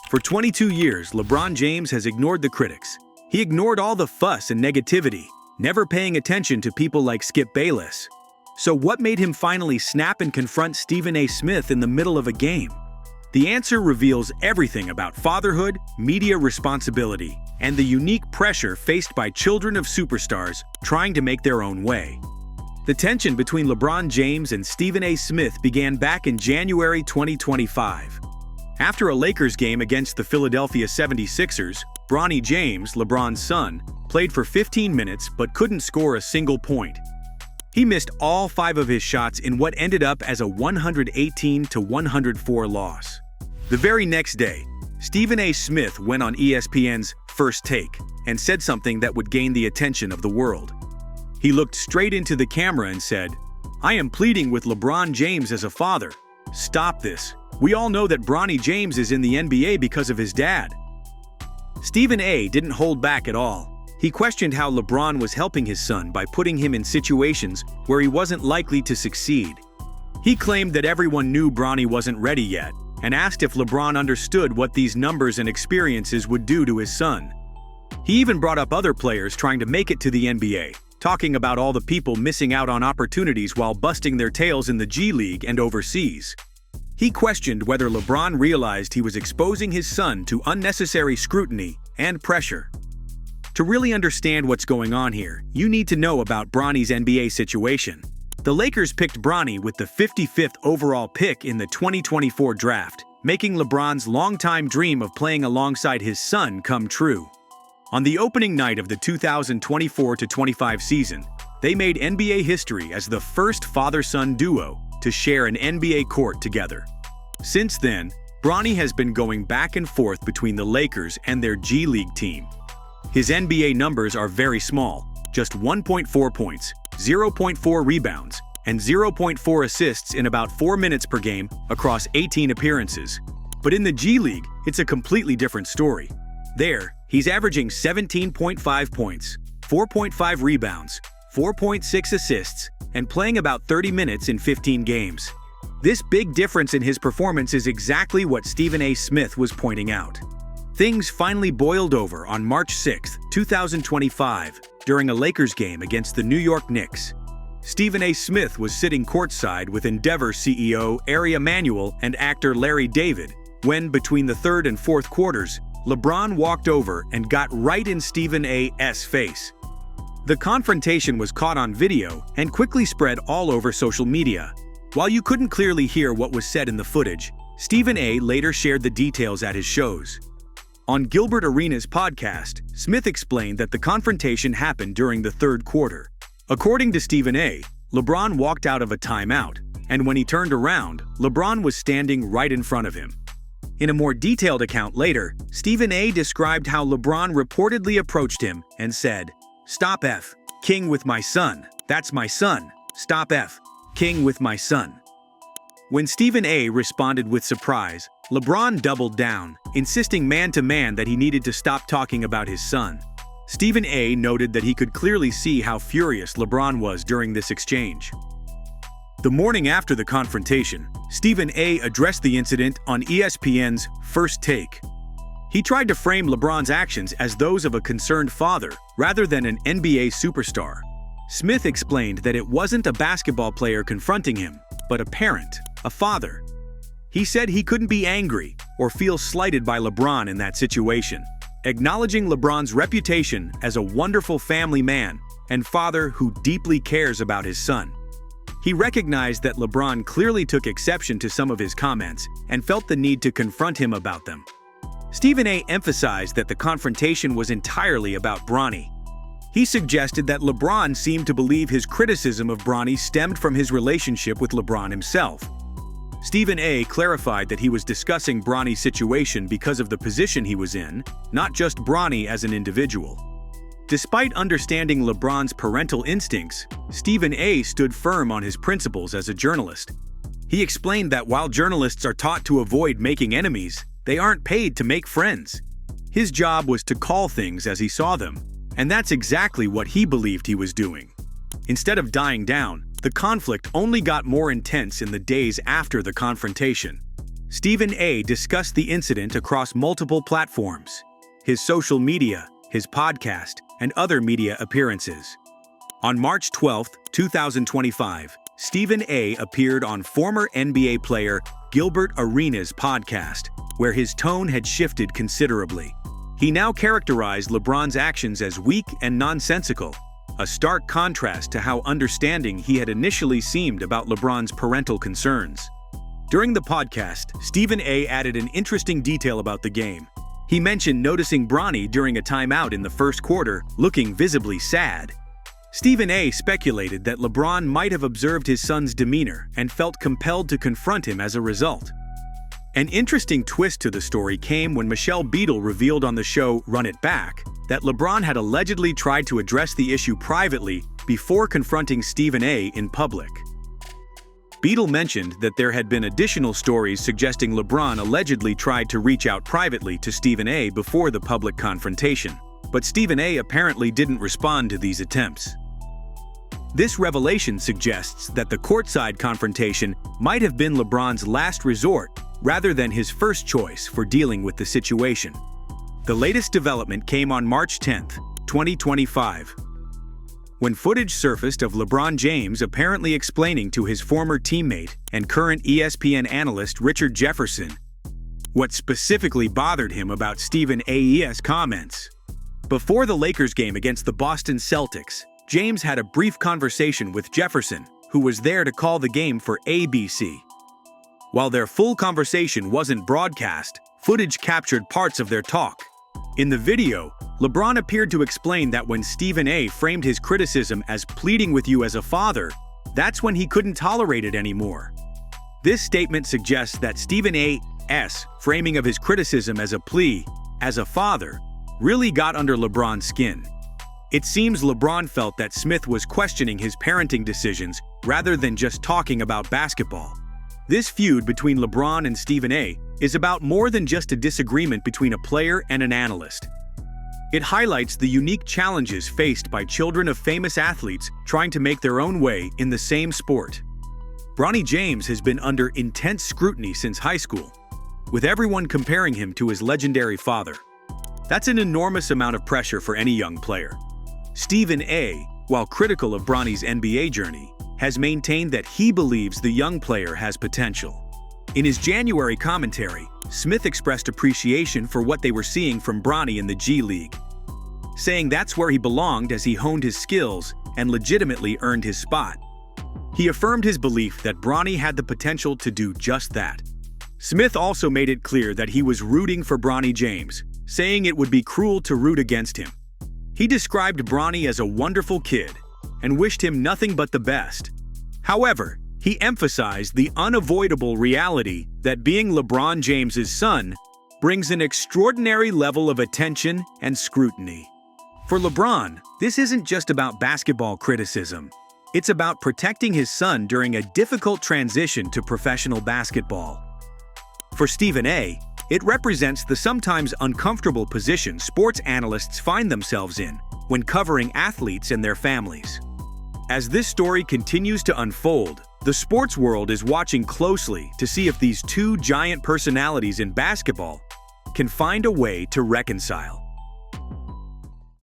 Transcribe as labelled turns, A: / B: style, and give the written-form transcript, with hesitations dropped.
A: For 22 years, LeBron James has ignored the critics. He ignored all the fuss and negativity, never paying attention to people like Skip Bayless. So what made him finally snap and confront Stephen A. Smith in the middle of a game? The answer reveals everything about fatherhood, media responsibility, and the unique pressure faced by children of superstars trying to make their own way. The tension between LeBron James and Stephen A. Smith began back in January 2025. After a Lakers game against the Philadelphia 76ers, Bronny James, LeBron's son, played for 15 minutes but couldn't score a single point. He missed all 5 of his shots in what ended up as a 118-104 loss. The very next day, Stephen A. Smith went on ESPN's First Take and said something that would gain the attention of the world. He looked straight into the camera and said, "I am pleading with LeBron James as a father. Stop this. We all know that Bronny James is in the NBA because of his dad." Stephen A. didn't hold back at all. He questioned how LeBron was helping his son by putting him in situations where he wasn't likely to succeed. He claimed that everyone knew Bronny wasn't ready yet, and asked if LeBron understood what these numbers and experiences would do to his son. He even brought up other players trying to make it to the NBA, talking about all the people missing out on opportunities while busting their tails in the G League and overseas. He questioned whether LeBron realized he was exposing his son to unnecessary scrutiny and pressure. To really understand what's going on here, you need to know about Bronny's NBA situation. The Lakers picked Bronny with the 55th overall pick in the 2024 draft, making LeBron's longtime dream of playing alongside his son come true. On the opening night of the 2024-25 season, they made NBA history as the first father-son duo to share an NBA court together. Since then, Bronny has been going back and forth between the Lakers and their G League team. His NBA numbers are very small, just 1.4 points, 0.4 rebounds, and 0.4 assists in about 4 minutes per game across 18 appearances. But in the G League, it's a completely different story. There, he's averaging 17.5 points, 4.5 rebounds, 4.6 assists, and playing about 30 minutes in 15 games. This big difference in his performance is exactly what Stephen A. Smith was pointing out. Things finally boiled over on March 6, 2025, during a Lakers game against the New York Knicks. Stephen A. Smith was sitting courtside with Endeavor CEO Ari Emanuel and actor Larry David when, between the third and fourth quarters, LeBron walked over and got right in Stephen A.'s face. The confrontation was caught on video and quickly spread all over social media. While you couldn't clearly hear what was said in the footage, Stephen A. later shared the details at his shows. On Gilbert Arenas' podcast, Smith explained that the confrontation happened during the third quarter. According to Stephen A., LeBron walked out of a timeout, and when he turned around, LeBron was standing right in front of him. In a more detailed account later, Stephen A. described how LeBron reportedly approached him and said, "Stop F. King with my son. That's my son. Stop F. King with my son." When Stephen A. responded with surprise, LeBron doubled down, insisting man-to-man that he needed to stop talking about his son. Stephen A. noted that he could clearly see how furious LeBron was during this exchange. The morning after the confrontation, Stephen A. addressed the incident on ESPN's First Take. He tried to frame LeBron's actions as those of a concerned father rather than an NBA superstar. Smith explained that it wasn't a basketball player confronting him, but a parent, a father. He said he couldn't be angry or feel slighted by LeBron in that situation, acknowledging LeBron's reputation as a wonderful family man and father who deeply cares about his son. He recognized that LeBron clearly took exception to some of his comments and felt the need to confront him about them. Stephen A. emphasized that the confrontation was entirely about Bronny. He suggested that LeBron seemed to believe his criticism of Bronny stemmed from his relationship with LeBron himself. Stephen A. clarified that he was discussing Bronny's situation because of the position he was in, not just Bronny as an individual. Despite understanding LeBron's parental instincts, Stephen A. stood firm on his principles as a journalist. He explained that while journalists are taught to avoid making enemies, they aren't paid to make friends. His job was to call things as he saw them, and that's exactly what he believed he was doing. Instead of dying down, the conflict only got more intense in the days after the confrontation. Stephen A. discussed the incident across multiple platforms: his social media, his podcast, and other media appearances. On March 12, 2025, Stephen A. appeared on former NBA player Gilbert Arenas' podcast, where his tone had shifted considerably. He now characterized LeBron's actions as weak and nonsensical, a stark contrast to how understanding he had initially seemed about LeBron's parental concerns. During the podcast, Stephen A. added an interesting detail about the game. He mentioned noticing Bronny during a timeout in the first quarter, looking visibly sad. Stephen A. speculated that LeBron might have observed his son's demeanor and felt compelled to confront him as a result. An interesting twist to the story came when Michelle Beadle revealed on the show Run It Back that LeBron had allegedly tried to address the issue privately before confronting Stephen A. in public. Beadle mentioned that there had been additional stories suggesting LeBron allegedly tried to reach out privately to Stephen A. before the public confrontation, but Stephen A. apparently didn't respond to these attempts. This revelation suggests that the courtside confrontation might have been LeBron's last resort rather than his first choice for dealing with the situation. The latest development came on March 10, 2025, when footage surfaced of LeBron James apparently explaining to his former teammate and current ESPN analyst Richard Jefferson what specifically bothered him about Stephen A.'s comments. Before the Lakers game against the Boston Celtics, James had a brief conversation with Jefferson, who was there to call the game for ABC. While their full conversation wasn't broadcast, footage captured parts of their talk. In the video, LeBron appeared to explain that when Stephen A. framed his criticism as pleading with you as a father, that's when he couldn't tolerate it anymore. This statement suggests that Stephen A.'s framing of his criticism as a plea, as a father, really got under LeBron's skin. It seems LeBron felt that Smith was questioning his parenting decisions rather than just talking about basketball. This feud between LeBron and Stephen A. is about more than just a disagreement between a player and an analyst. It highlights the unique challenges faced by children of famous athletes trying to make their own way in the same sport. Bronny James has been under intense scrutiny since high school, with everyone comparing him to his legendary father. That's an enormous amount of pressure for any young player. Stephen A., while critical of Bronny's NBA journey, has maintained that he believes the young player has potential. In his January commentary, Smith expressed appreciation for what they were seeing from Bronny in the G League, saying that's where he belonged as he honed his skills and legitimately earned his spot. He affirmed his belief that Bronny had the potential to do just that. Smith also made it clear that he was rooting for Bronny James, saying it would be cruel to root against him. He described Bronny as a wonderful kid and wished him nothing but the best. However, he emphasized the unavoidable reality that being LeBron James's son brings an extraordinary level of attention and scrutiny. For LeBron, this isn't just about basketball criticism. It's about protecting his son during a difficult transition to professional basketball. For Stephen A., it represents the sometimes uncomfortable position sports analysts find themselves in when covering athletes and their families. As this story continues to unfold, the sports world is watching closely to see if these two giant personalities in basketball can find a way to reconcile.